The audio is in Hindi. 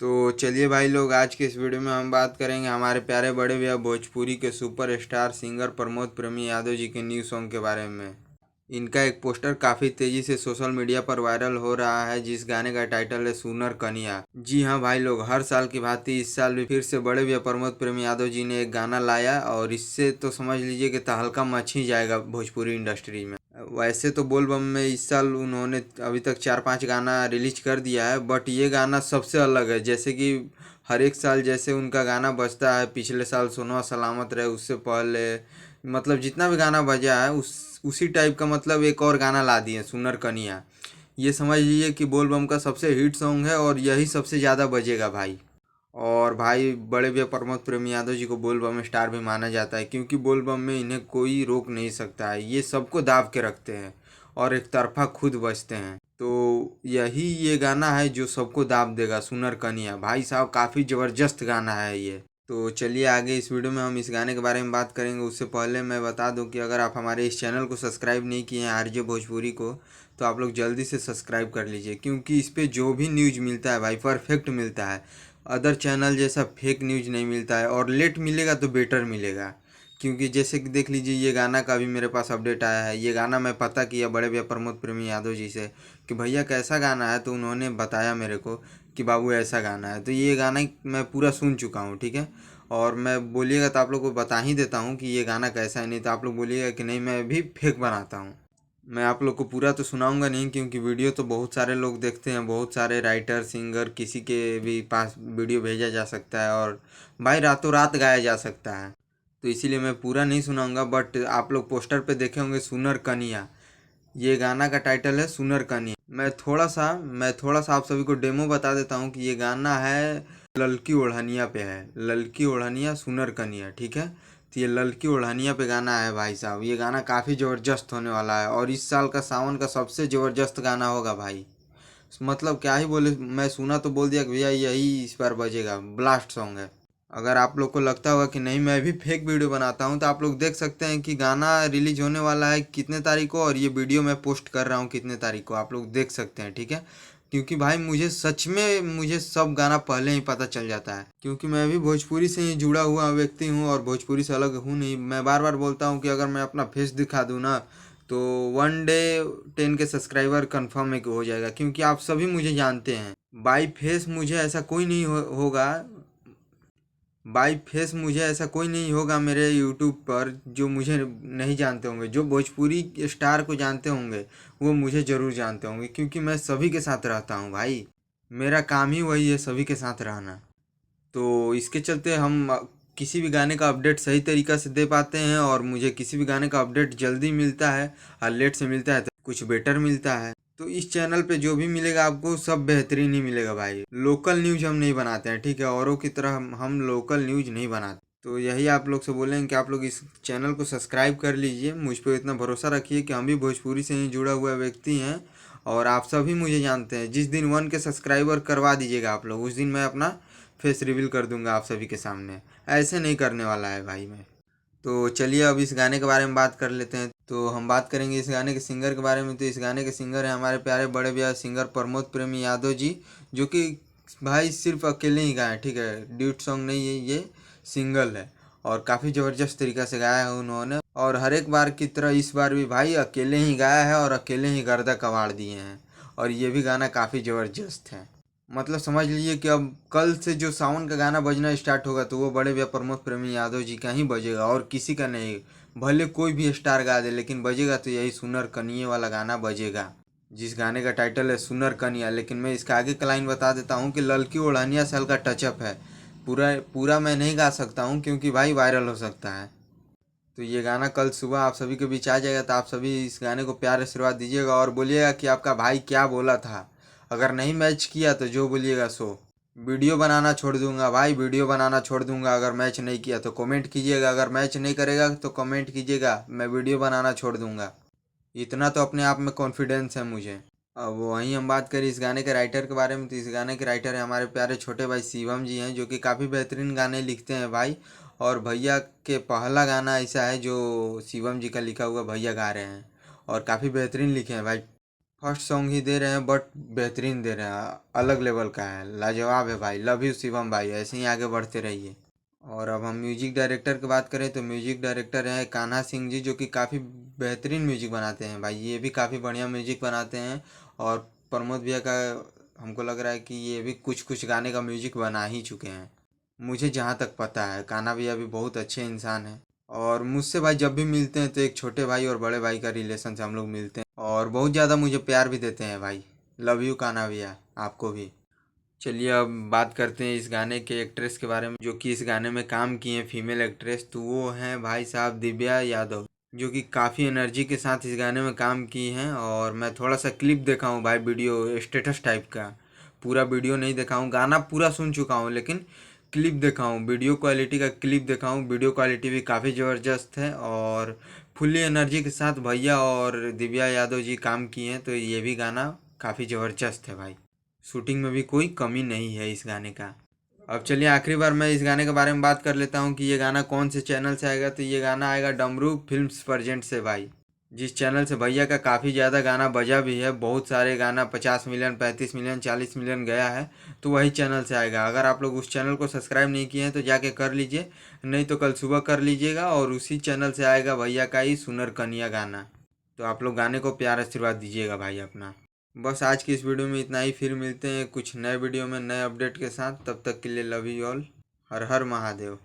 तो चलिए भाई लोग, आज के इस वीडियो में हम बात करेंगे हमारे प्यारे बड़े भैया भोजपुरी के सुपरस्टार सिंगर प्रमोद प्रेमी यादव जी के न्यू सॉन्ग के बारे में। इनका एक पोस्टर काफ़ी तेज़ी से सोशल मीडिया पर वायरल हो रहा है, जिस गाने का टाइटल है सुनर कनिया। जी हाँ भाई लोग, हर साल की भांति इस साल भी फिर से बड़े भैया प्रमोद प्रेमी यादव जी ने एक गाना लाया और इससे तो समझ लीजिए कि तहलका मच ही जाएगा भोजपुरी इंडस्ट्री में। वैसे तो बोलबम में इस साल उन्होंने अभी तक 4-5 गाना रिलीज कर दिया है, बट ये गाना सबसे अलग है। जैसे कि हर एक साल जैसे उनका गाना बजता है, पिछले साल सोनवा सलामत रहे, उससे पहले मतलब जितना भी गाना बजा है उसी टाइप का मतलब एक और गाना ला दिए सुनर कनिया। ये समझ लीजिए कि बोलबम का सबसे हिट सॉन्ग है और यही सबसे ज़्यादा बजेगा भाई। और भाई बड़े भैया प्रमोद प्रेमी यादव जी को बोलबम स्टार भी माना जाता है, क्योंकि बोलबम में इन्हें कोई रोक नहीं सकता है। ये सबको दाब के रखते हैं और एक तरफा खुद बजते हैं। तो यही ये गाना है जो सबको दाब देगा, सुनर कनिया। भाई साहब काफ़ी ज़बरदस्त गाना है ये। तो चलिए आगे इस वीडियो में हम इस गाने के बारे में बात करेंगे। उससे पहले मैं बता दूं कि अगर आप हमारे इस चैनल को सब्सक्राइब नहीं किए हैं आरजे भोजपुरी को, तो आप लोग जल्दी से सब्सक्राइब कर लीजिए, क्योंकि इस पे जो भी न्यूज़ मिलता है भाई परफेक्ट मिलता है। अदर चैनल जैसा फेक न्यूज़ नहीं मिलता है, और लेट मिलेगा तो बेटर मिलेगा। क्योंकि जैसे कि देख लीजिए, ये गाना का भी मेरे पास अपडेट आया है। ये गाना मैं पता किया बड़े भैया प्रमोद प्रेमी यादव जी से कि भैया कैसा गाना है, तो उन्होंने बताया मेरे को कि बाबू ऐसा गाना है। तो ये गाना मैं पूरा सुन चुका हूँ, ठीक है। और मैं बोलिएगा तो आप लोग को बता ही देता हूँ कि ये गाना कैसा है, नहीं तो आप लोग बोलिएगा कि नहीं मैं भी फेक बनाता हूँ। मैं आप लोग को पूरा तो सुनाऊंगा नहीं, क्योंकि वीडियो तो बहुत सारे लोग देखते हैं, बहुत सारे राइटर सिंगर किसी के भी पास वीडियो भेजा जा सकता है और भाई रातों रात गाया जा सकता है। तो इसीलिए मैं पूरा नहीं सुनाऊंगा, बट आप लोग पोस्टर पे देखे होंगे सुनर कनिया। ये गाना का टाइटल है सुनर कनिया। मैं थोड़ा सा आप सभी को डेमो बता देता हूँ कि ये गाना है ललकी ओढ़निया पे है। ललकी ओढ़निया सुनर कनिया, ठीक है। तो ये ललकी ओढ़निया पे गाना है भाई साहब। ये गाना काफ़ी ज़बरदस्त होने वाला है और इस साल का सावन का सबसे ज़बरदस्त गाना होगा भाई। मतलब क्या ही बोले, मैं सुना तो बोल दिया कि भैया यही इस बार बजेगा, ब्लास्ट सॉन्ग है। अगर आप लोग को लगता होगा कि नहीं मैं भी फेक वीडियो बनाता हूँ, तो आप लोग देख सकते हैं कि गाना रिलीज होने वाला है कितने तारीख को, और ये वीडियो मैं पोस्ट कर रहा हूँ कितने तारीख को, आप लोग देख सकते हैं, ठीक है। क्योंकि भाई मुझे सच में मुझे सब गाना पहले ही पता चल जाता है, क्योंकि मैं भी भोजपुरी से ही जुड़ा हुआ व्यक्ति हूँ और भोजपुरी से अलग हूँ नहीं। मैं बार बार बोलता हूँ कि अगर मैं अपना फेस दिखा दूँ ना, तो वन डे 10 के सब्सक्राइबर कंफर्म है कि हो जाएगा, क्योंकि आप सभी मुझे जानते हैं। बाई फेस मुझे ऐसा कोई नहीं होगा। बाई फेस मुझे ऐसा कोई नहीं होगा मेरे यूट्यूब पर जो मुझे नहीं जानते होंगे। जो भोजपुरी स्टार को जानते होंगे वो मुझे ज़रूर जानते होंगे, क्योंकि मैं सभी के साथ रहता हूँ भाई। मेरा काम ही वही है, सभी के साथ रहना। तो इसके चलते हम किसी भी गाने का अपडेट सही तरीक़ा से दे पाते हैं, और मुझे किसी भी गाने का अपडेट जल्दी मिलता है और लेट से मिलता है तो कुछ बेटर मिलता है। तो इस चैनल पे जो भी मिलेगा आपको सब बेहतरीन ही मिलेगा भाई। लोकल न्यूज़ हम नहीं बनाते हैं, ठीक है। औरों की तरह हम लोकल न्यूज़ नहीं बनाते। तो यही आप लोग से बोलेंगे कि आप लोग इस चैनल को सब्सक्राइब कर लीजिए। मुझ पर इतना भरोसा रखिए कि हम भी भोजपुरी से ही जुड़ा हुआ व्यक्ति हैं और आप सभी मुझे जानते हैं। जिस दिन 1 के सब्सक्राइबर करवा दीजिएगा आप लोग, उस दिन मैं अपना फेस रिवील कर दूंगा आप सभी के सामने। ऐसे नहीं करने वाला है भाई मैं। तो चलिए अब इस गाने के बारे में बात कर लेते हैं। तो हम बात करेंगे इस गाने के सिंगर के बारे में। तो इस गाने के सिंगर हैं हमारे प्यारे बड़े भैया सिंगर प्रमोद प्रेमी यादव जी, जो कि भाई सिर्फ अकेले ही गाए, ठीक है। ड्यूट सॉन्ग नहीं है, ये सिंगल है और काफ़ी ज़बरदस्त तरीक़ा से गाया है उन्होंने। और हर एक बार की तरह इस बार भी भाई अकेले ही गाया है और अकेले ही गर्दा कबाड़ दिए हैं, और ये भी गाना काफ़ी ज़बरदस्त है। मतलब समझ लीजिए कि अब कल से जो सावन का गाना बजना स्टार्ट होगा तो वो बड़े भैया प्रमोद प्रेमी यादव जी का ही बजेगा और किसी का नहीं। भले कोई भी स्टार गा दे, लेकिन बजेगा तो यही सुनर कनिए वाला गाना बजेगा, जिस गाने का टाइटल है सुनर कनिया। लेकिन मैं इसका आगे का लाइन बता देता हूँ कि ललकी ओढ़निया से हल्का टचअप है। पूरा पूरा मैं नहीं गा सकता हूँ, क्योंकि भाई वायरल हो सकता है। तो ये गाना कल सुबह आप सभी के बीच आ जाएगा, तो आप सभी इस गाने को प्यार आशीर्वाद दीजिएगा और बोलिएगा कि आपका भाई क्या बोला था। अगर नहीं मैच किया तो जो बोलिएगा सो। वीडियो बनाना छोड़ दूंगा भाई, वीडियो बनाना छोड़ दूंगा अगर मैच नहीं किया तो। कमेंट कीजिएगा, अगर मैच नहीं करेगा तो कमेंट कीजिएगा, मैं वीडियो बनाना छोड़ दूंगा। इतना तो अपने आप में कॉन्फिडेंस है मुझे। अब वहीं हम बात करें इस गाने के राइटर के बारे में, तो इस गाने के राइटर है हमारे प्यारे छोटे भाई शिवम जी हैं, जो कि काफ़ी बेहतरीन गाने लिखते हैं भाई। और भैया के पहला गाना ऐसा है जो शिवम जी का लिखा हुआ भैया गा रहे हैं, और काफ़ी बेहतरीन लिखे हैं भाई। फर्स्ट सॉन्ग ही दे रहे हैं बट बेहतरीन दे रहे हैं, अलग लेवल का है, लाजवाब है भाई। लव यू शिवम भाई, ऐसे ही आगे बढ़ते रहिए। और अब हम म्यूजिक डायरेक्टर की बात करें तो म्यूजिक डायरेक्टर हैं कान्हा सिंह जी, जो कि काफ़ी बेहतरीन म्यूजिक बनाते हैं भाई। ये भी काफ़ी बढ़िया म्यूजिक बनाते हैं। और प्रमोद भैया का हमको लग रहा है कि ये भी कुछ कुछ गाने का म्यूजिक बना ही चुके हैं। मुझे जहाँ तक पता है कान्हा भैया भी बहुत अच्छे इंसान हैं। और मुझसे भाई जब भी मिलते हैं तो एक छोटे भाई और बड़े भाई का रिलेशन से हम लोग मिलते हैं, और बहुत ज़्यादा मुझे प्यार भी देते हैं भाई। लव यू कान्हा भैया, आपको भी। चलिए अब बात करते हैं इस गाने के एक्ट्रेस के बारे में, जो कि इस गाने में काम की हैं फीमेल एक्ट्रेस। तो वो हैं भाई साहब दिव्या यादव, जो कि काफ़ी एनर्जी के साथ इस गाने में काम की हैं। और मैं थोड़ा सा क्लिप देखा हूँ भाई, वीडियो स्टेटस टाइप का। पूरा वीडियो नहीं देखा हूँ, गाना पूरा सुन चुका हूँ, लेकिन क्लिप देखा हूँ, वीडियो क्वालिटी का क्लिप देखा हूँ। वीडियो क्वालिटी भी काफ़ी ज़बरदस्त है। और फुल्ली एनर्जी के साथ भैया और दिव्या यादव जी काम किए हैं, तो ये भी गाना काफ़ी ज़बरदस्त है भाई। शूटिंग में भी कोई कमी नहीं है इस गाने का। अब चलिए आखिरी बार मैं इस गाने के बारे में बात कर लेता हूँ कि ये गाना कौन से चैनल से आएगा। तो ये गाना आएगा डमरू फिल्म्स प्रेजेंट से भाई, जिस चैनल से भैया का काफ़ी ज़्यादा गाना बजा भी है। बहुत सारे गाना 50 मिलियन, 35 मिलियन, 40 मिलियन गया है। तो वही चैनल से आएगा। अगर आप लोग उस चैनल को सब्सक्राइब नहीं किए हैं तो जाके कर लीजिए, नहीं तो कल सुबह कर लीजिएगा। और उसी चैनल से आएगा भैया का ही सुनर कन्या गाना। तो आप लोग गाने को प्यार आशीर्वाद दीजिएगा भाई अपना। बस आज की इस वीडियो में इतना ही। फिर मिलते हैं कुछ नए वीडियो में नए अपडेट के साथ। तब तक के लिए love you all. Her her Mahadev.